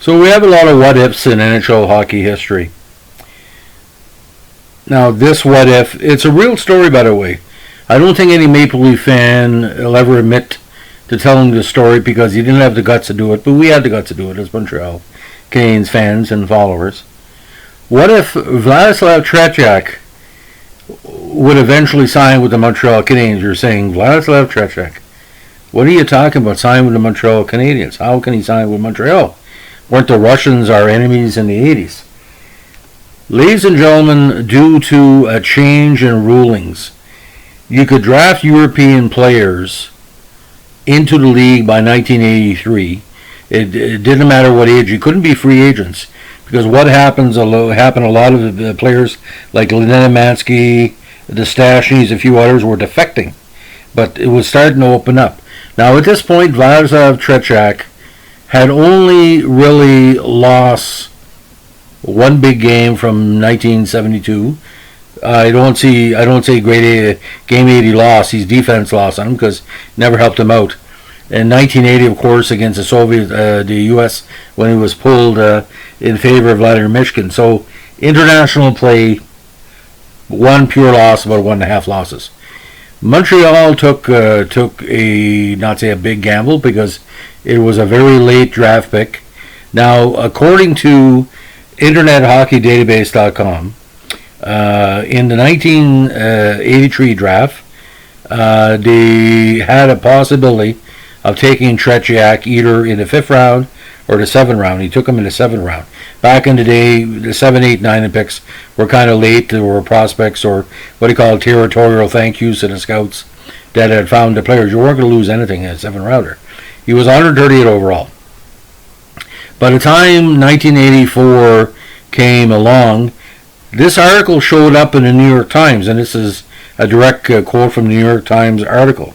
So we have a lot of what-ifs in NHL hockey history. Now, this what-if, it's a real story, by the way. I don't think any Maple Leaf fan will ever admit to telling the story because he didn't have the guts to do it, but we had the guts to do it as Montreal Canadiens fans and followers. What if Vladislav Tretiak would eventually sign with the Montreal Canadiens? You're saying, Vladislav Tretiak, what are you talking about, signing with the Montreal Canadiens? How can he sign with Montreal? Weren't the Russians our enemies in the 80s? Ladies and gentlemen, due to a change in rulings, you could draft European players into the league by 1983. It didn't matter what age. You couldn't be free agents because what happened a lot of the players like Lenamansky, the Stashnies, a few others were defecting. But it was starting to open up. Now at this point, Vladislav Tretiak had only really lost one big game from 1972. I don't say game 80 loss. His defense lost on him because never helped him out. In 1980, of course, against the U.S. when he was pulled in favor of Vladimir Mishkin. So international play, one pure loss, about 1.5 losses. Montreal took a, not say a big gamble because it was a very late draft pick. Now, according to InternetHockeyDatabase.com, in the 1983 draft, they had a possibility of taking Tretiak either in the 5th round or the 7th round. He took him in the 7th round. Back in the day, the 7, 8, 9 picks were kind of late. There were prospects or what do you call territorial thank yous to the scouts that had found the players. You weren't going to lose anything in a 7th rounder. He was 130th overall. By the time 1984 came along, this article showed up in the New York Times, and this is a direct quote from the New York Times article,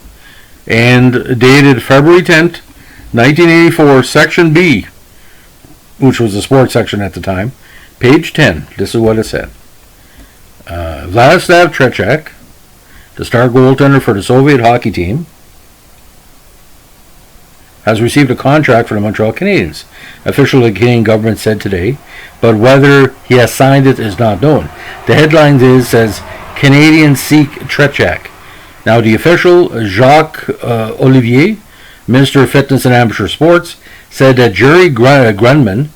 and dated February 10th, 1984, Section B, which was the sports section at the time, page 10. This is what it said. Vladislav Tretiak, the star goaltender for the Soviet hockey team, has received a contract for the Montreal Canadiens. Official of the Canadian government said today, but whether he has signed it is not known. The headline says, Canadians seek Tretiak. Now the official, Jacques Olivier, Minister of Fitness and Amateur Sports, said that Jerry Grunman,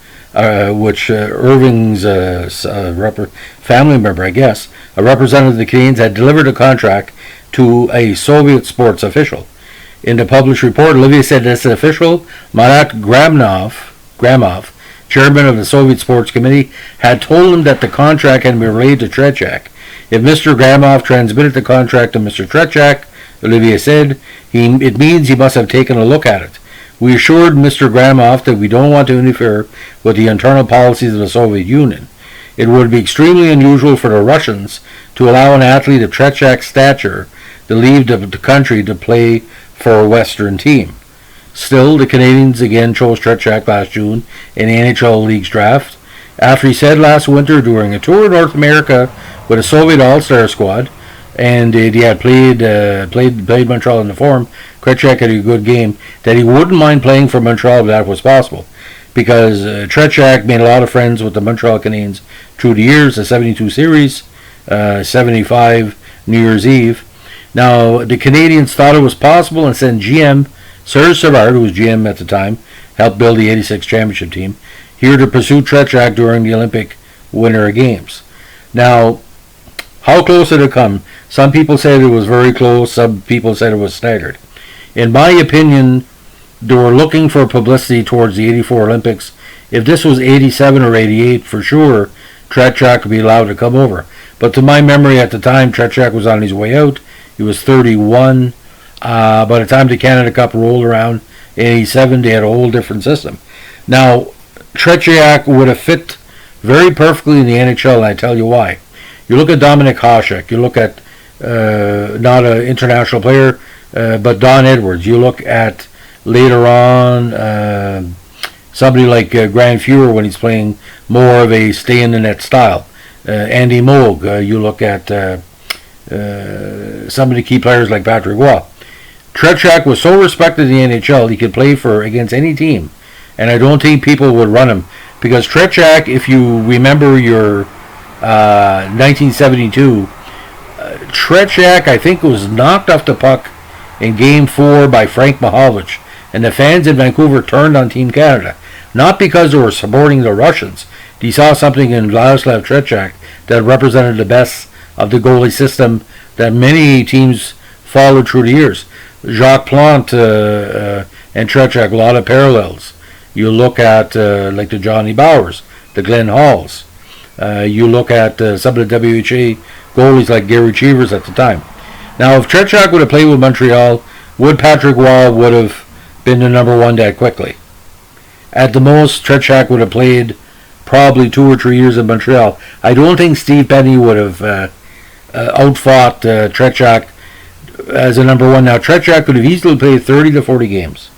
which Irving's family member, I guess, a representative of the Canadiens, had delivered a contract to a Soviet sports official. In the published report, Olivier said this official, Marat Gramov, chairman of the Soviet Sports Committee, had told him that the contract had been relayed to Tretiak. If Mr. Gramov transmitted the contract to Mr. Tretiak, Olivier said, it means he must have taken a look at it. We assured Mr. Gramov that we don't want to interfere with the internal policies of the Soviet Union. It would be extremely unusual for the Russians to allow an athlete of Tretiak's stature to leave the country to play for a Western team. Still, the Canadiens again chose Tretiak last June in the NHL League's draft, after he said last winter during a tour in North America with a Soviet All-Star squad, and he had played Montreal in the Forum. Tretiak had a good game, that he wouldn't mind playing for Montreal if that was possible, because Tretiak made a lot of friends with the Montreal Canadiens through the years, the 72 series, 75 New Year's Eve. Now, the Canadiens thought it was possible and sent GM Serge Savard, who was GM at the time, helped build the 86 championship team, here to pursue Tretiak during the Olympic Winter Games. Now, how close did it come? Some people said it was very close, some people said it was staggered. In my opinion, they were looking for publicity towards the 84 Olympics. If this was 87 or 88, for sure, Tretiak could be allowed to come over. But to my memory at the time, Tretiak was on his way out. He was 31. By the time the Canada Cup rolled around in 87, they had a whole different system. Now, Tretiak would have fit very perfectly in the NHL, and I tell you why. You look at Dominik Hasek, you look at, not an international player, but Don Edwards. You look at, later on, somebody like Grant Fuhrer when he's playing more of a stay-in-the-net style. Andy Moog. You look at some of the key players like Patrick Waugh. Tretiak was so respected in the NHL he could play against any team. and I don't think people would run him because Tretiak, if you remember your 1972, Tretiak, I think, was knocked off the puck in Game 4 by Frank Mahovlich, and the fans in Vancouver turned on Team Canada. Not because they were supporting the Russians. They saw something in Vladislav Tretiak that represented the best of the goalie system that many teams followed through the years. Jacques Plante and Tretiak, a lot of parallels. You look at like the Johnny Bowers, the Glenn Halls. You look at some of the WHA goalies like Gary Cheevers at the time. Now, if Tretiak would have played with Montreal, would Patrick Roy would have been the number one that quickly? At the most, Tretiak would have played probably 2 or 3 years in Montreal. I don't think Steve Benny would have outfought Tretiak as a number one. Now, Tretiak could have easily played 30 to 40 games.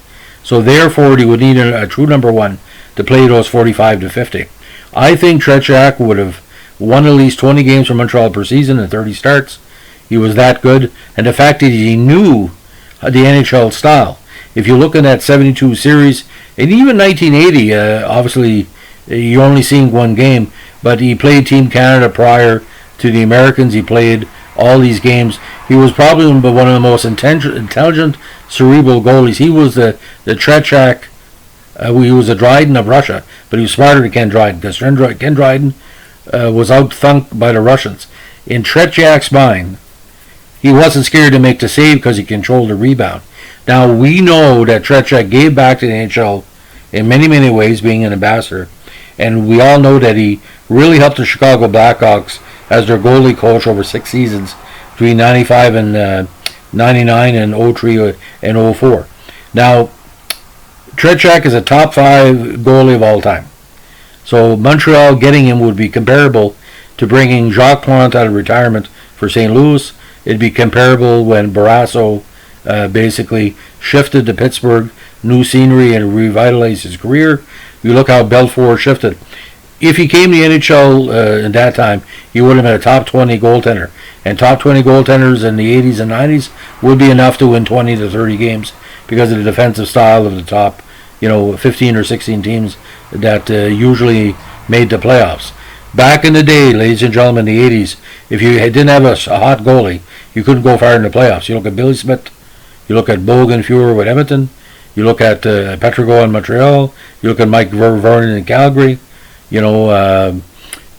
So therefore, he would need a true number one to play those 45 to 50. I think Tretiak would have won at least 20 games for Montreal per season and 30 starts. He was that good. And the fact that he knew the NHL style. If you look at that 72 series, and even 1980, obviously, you're only seeing one game, but he played Team Canada prior to the Americans. He played all these games. He was probably one of the most intelligent, cerebral goalies. He was the Tretiak. He was the Dryden of Russia, but he was smarter than Ken Dryden, because Ken Dryden was out-thunked by the Russians. In Tretiak's mind, he wasn't scared to make the save because he controlled the rebound. Now, we know that Tretiak gave back to the NHL in many, many ways, being an ambassador, and we all know that he really helped the Chicago Blackhawks as their goalie coach over 6 seasons between 95 and 99 and 03 and 04. Now, Tretiak is a top 5 goalie of all time. So Montreal getting him would be comparable to bringing Jacques Plante out of retirement for St. Louis. It'd be comparable when Barrasso basically shifted to Pittsburgh, new scenery, and revitalized his career. You look how Belfour shifted. If he came to the NHL in that time, he would have been a top 20 goaltender. And top 20 goaltenders in the 80s and 90s would be enough to win 20 to 30 games because of the defensive style of the top, 15 or 16 teams that usually made the playoffs. Back in the day, ladies and gentlemen, in the 80s, if you didn't have a hot goalie, you couldn't go far in the playoffs. You look at Billy Smith, you look at Bogan Fuhrer with Edmonton, you look at Petrigo in Montreal, you look at Mike Vernon in Calgary. That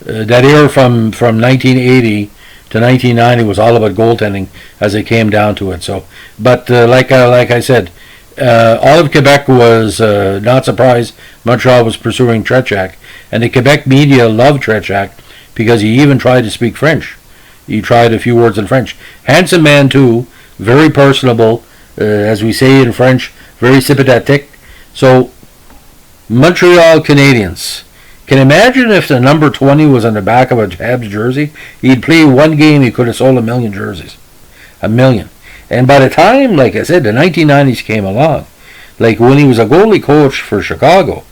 era from 1980 to 1990 was all about goaltending as it came down to it. So, but like I said, all of Quebec was not surprised Montreal was pursuing Tretiak, and the Quebec media loved Tretiak because he even tried to speak French. He tried a few words in French. Handsome man too, very personable, as we say in French, very sympathetic. So, Montreal Canadiens. Can imagine if the number 20 was on the back of a Habs jersey? He'd play one game, he could have sold 1 million jerseys. 1 million. And by the time, like I said, the 1990s came along, like when he was a goalie coach for Chicago,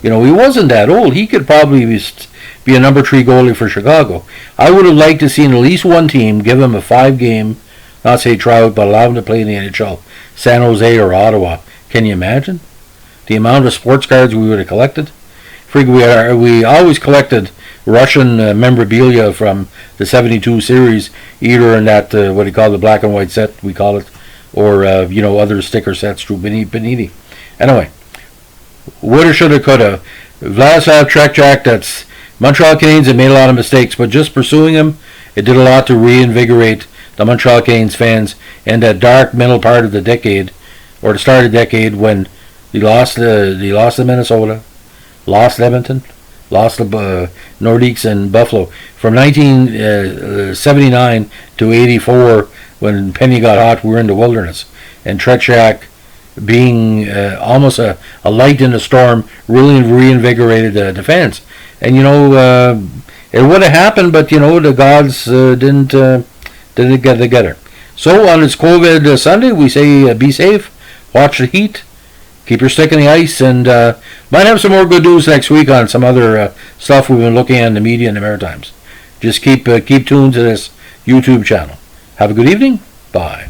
he wasn't that old. He could probably be a number 3 goalie for Chicago. I would have liked to see at least one team give him a 5-game, not say tryout, but allow him to play in the NHL. San Jose or Ottawa. Can you imagine the amount of sports cards we would have collected? We always collected Russian memorabilia from the 72 series, either in that, what do you call the black and white set, we call it, or, other sticker sets through Panini. Anyway, woulda, shoulda, coulda. Vladislav Tretiak, that's Montreal Canadiens have made a lot of mistakes, but just pursuing him, it did a lot to reinvigorate the Montreal Canadiens fans in that dark middle part of the decade, or the start of the decade, when they lost to Minnesota, lost Edmonton, lost the Nordiques and Buffalo. From 1979 to 84, when Penny got hot, we were in the wilderness. And Tretiak, being almost a light in the storm, really reinvigorated the fans. And, it would have happened, but, the gods didn't get together. So on this COVID Sunday, we say be safe, watch the heat, keep your stick in the ice, and might have some more good news next week on some other stuff we've been looking at in the media in the Maritimes. Just keep tuned to this YouTube channel. Have a good evening. Bye.